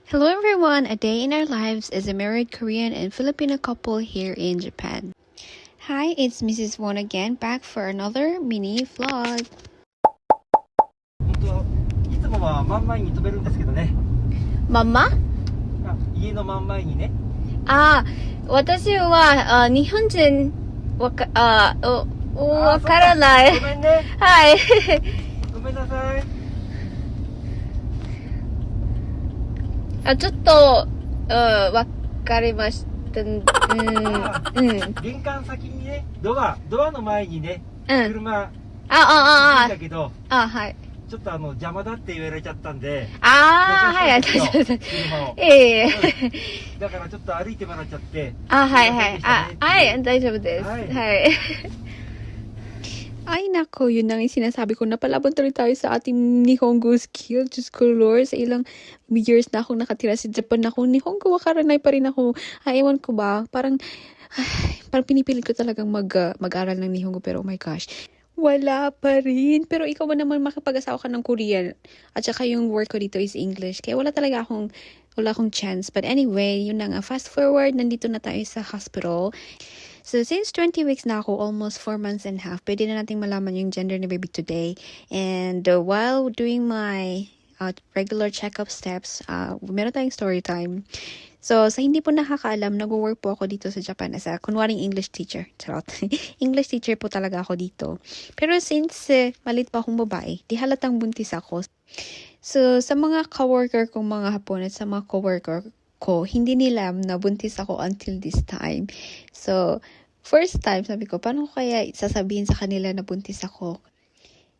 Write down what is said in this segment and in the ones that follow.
Hello everyone! A day in our lives as a married Korean and Filipino couple here in Japan. Hi, it's Mrs. Won again, back for another mini vlog. 本当いつもは真ん前に飛べるんですけどね。Mama? 家の真ん前にね。私は日本人わからない。ごめんね。はい。ごめんなさい。ちょっとわかりました。玄関先にね、ドアの前にね、車いいんだけど、はい。ちょっと邪魔だって言われちゃったんで。はい、車を。だからちょっと歩いてもらっちゃって。はい。大丈夫です。はい。Ay nako, yun lang yung sinasabi ko. Napalaban tuloy tayo sa ating Nihongo skill. Diyos ko Lord, sa ilang years na akong nakatira sa Japan ako. Nihongo wakaranay pa rin ako. Ewan ko ba, parang pinipilit ko talagang mag-aral ng Nihongo. Pero oh my gosh, wala pa rin. Pero ikaw ba naman makapag-asawa ka ng Korean? At saka yung work ko dito is English. Kaya wala akong chance. But anyway, yun na nga. Fast forward, nandito na tayo sa hospital. So, since 20 weeks na ako, almost 4 months and a half, pwede na nating malaman yung gender ni baby today. And while doing my regular checkup steps, meron tayong story time. So, sa hindi po nakakaalam, nag-work po ako dito sa Japan as a kunwaring English teacher. Charot. English teacher po talaga ako dito. Pero since malit pa akong babae, di halatang buntis ako. So, sa mga coworker kong mga Hapon at sa mga coworker ko, hindi nila na buntis ako until this time. So, first time, sabi ko, paano ko kaya sasabihin sa kanila na buntis ako?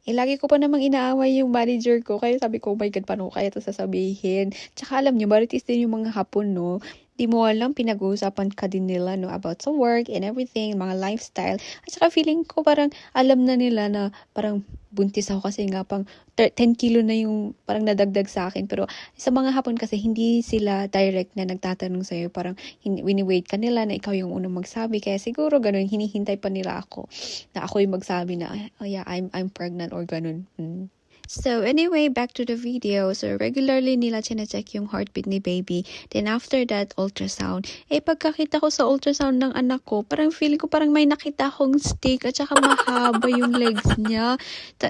Lagi ko pa namang inaaway yung manager ko. Kaya sabi ko, oh my God, paano ko kaya ito sasabihin? Tsaka alam nyo, maritis din yung mga Hapon, no? Di mo alam, pinag-uusapan ka din nila, no? About sa work and everything, mga lifestyle. At saka feeling ko parang alam na nila na parang buntis ako kasi nga pang 10 kilo na yung parang nadagdag sa akin. Pero sa mga Hapon kasi hindi sila direct na nagtatanong sa'yo. Parang wini-wait ka nila na ikaw yung unang magsabi. Kaya siguro ganun, hinihintay pa nila ako na ako yung magsabi na, oh yeah, I'm pregnant or ganun. So anyway, back to the video. So regularly nila chine-check yung heartbeat ni baby. Then after that, ultrasound. Pagkakita ko sa ultrasound ng anak ko, parang feeling ko parang may nakita akong stick at saka mahaba yung legs niya.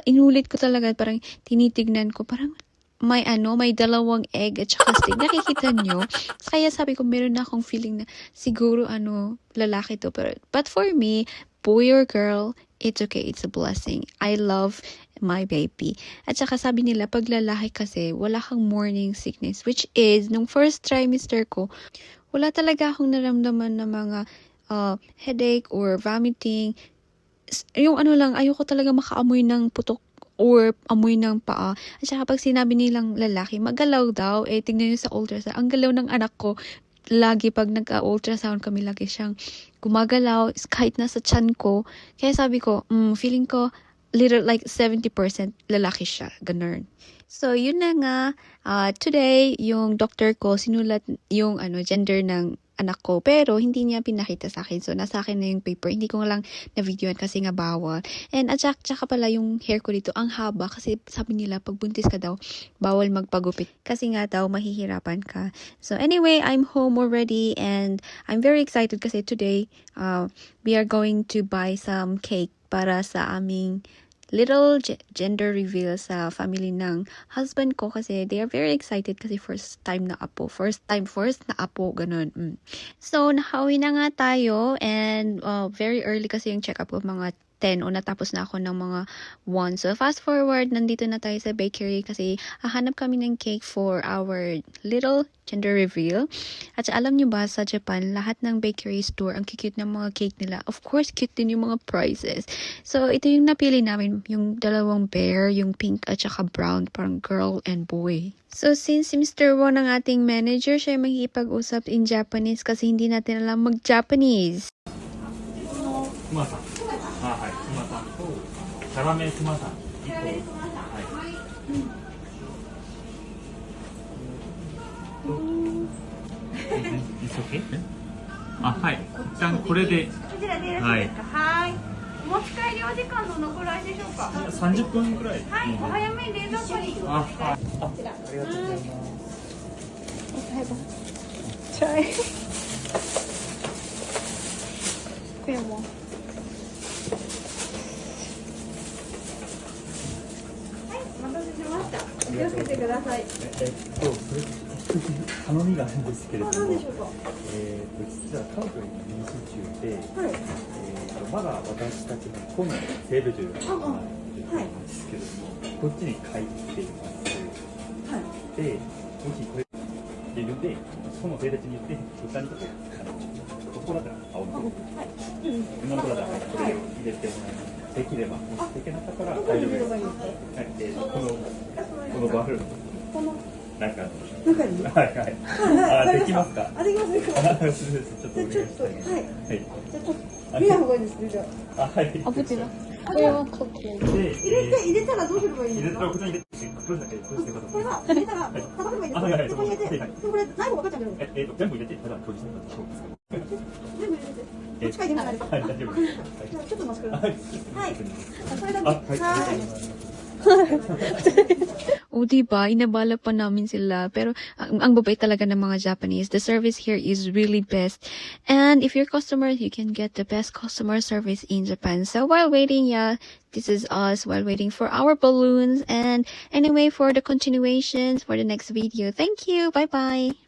Inulit ko talaga, parang tinitignan ko, parang may dalawang egg at saka stick. Nakikita nyo? Kaya sabi ko, meron na akong feeling na siguro lalaki to. But for me, boy or girl, it's okay. It's a blessing. I love my baby. At saka sabi nila, pag lalaki kasi, wala kang morning sickness. Which is, nung first trimester ko, wala talaga akong naramdaman na mga headache or vomiting. Yung lang, ayoko talaga makaamoy ng putok or amoy ng paa. At saka pag sinabi nilang lalaki, magalaw daw. Tingnan nyo sa ultrasound. Ang galaw ng anak ko, lagi pag nag-ultrasound kami, lagi siyang gumagalaw, kahit nasa tiyan ko. Kaya sabi ko, feeling ko, little like 70% lalaki siya. Ganun. So, yun na nga. Today, yung doctor ko, sinulat yung gender ng anak ko. Pero, hindi niya pinakita sa akin. So, nasa akin na yung paper. Hindi ko lang na-videoan kasi nga bawal. And, at saka pala yung hair ko dito, ang haba. Kasi sabi nila, pag buntis ka daw, bawal magpagupit. Kasi nga daw, mahihirapan ka. So, anyway, I'm home already. And, I'm very excited kasi today, we are going to buy some cake para sa aming little gender reveal sa family ng husband ko kasi they are very excited kasi first time na apo, ganun. So, nakauwi na nga tayo and very early kasi yung check-up ko, mga 10 o natapos na ako ng mga 1. So, fast forward, nandito na tayo sa bakery kasi hahanap kami ng cake for our little gender reveal. At alam nyo ba, sa Japan, lahat ng bakery store, ang cute ng mga cake nila. Of course, cute din yung mga prices. So, ito yung napili namin, yung dalawang bear, yung pink at saka brown, parang girl and boy. So, since si Mr. Won ang ating manager, siya yung makikipag-usap in Japanese kasi hindi natin alam mag-Japanese. はい、クマさんとキャラメルクマさん1個。はい。It's okay? はい。一旦これで。こちらでよろしいですか。はい。お持ち帰りお時間のどのくらいでしょうか。30分くらい。はい。お早めに冷蔵庫に。こちら。ありがとうございます。おはい。Kuya mo.頼みがあるんですけれども、実は彼女に妊娠中で、まだ私たちの子のセール中がないんですけれども、こっちに帰っています。で、もしこれ自分で、そのセール中に言って、豚にとここだったら青の子、今の子だったらこれを入れてもらいます。できれば、もしできなかったら大丈夫です。このバフルなんか中にはいはい。あ、できますか。あ、できます。ちょっとお願いしたい。はい。じゃちょっと見ない方がいいですね。じゃあ。はい。あ、こっちだ。これはここ。入れたらどうすればいいんですか。入れたらここに入れて、これだけこうしてください。これは入れたら叩けばいいんですか。はいはい。ここに入れて、これない方が分かっちゃうんです。全部入れて、ただ表示してください。全部入れて。どっちか入れないですか。はい、大丈夫です。ちょっと待ってください。はい。それだけ。はい。O, diba? Inabala pa namin sila. Pero, ang babait talaga ng mga Japanese. The service here is really best. And if you're customer, you can get the best customer service in Japan. So, while waiting, yeah, this is us while waiting for our balloons. And anyway, for the continuations for the next video. Thank you. Bye-bye.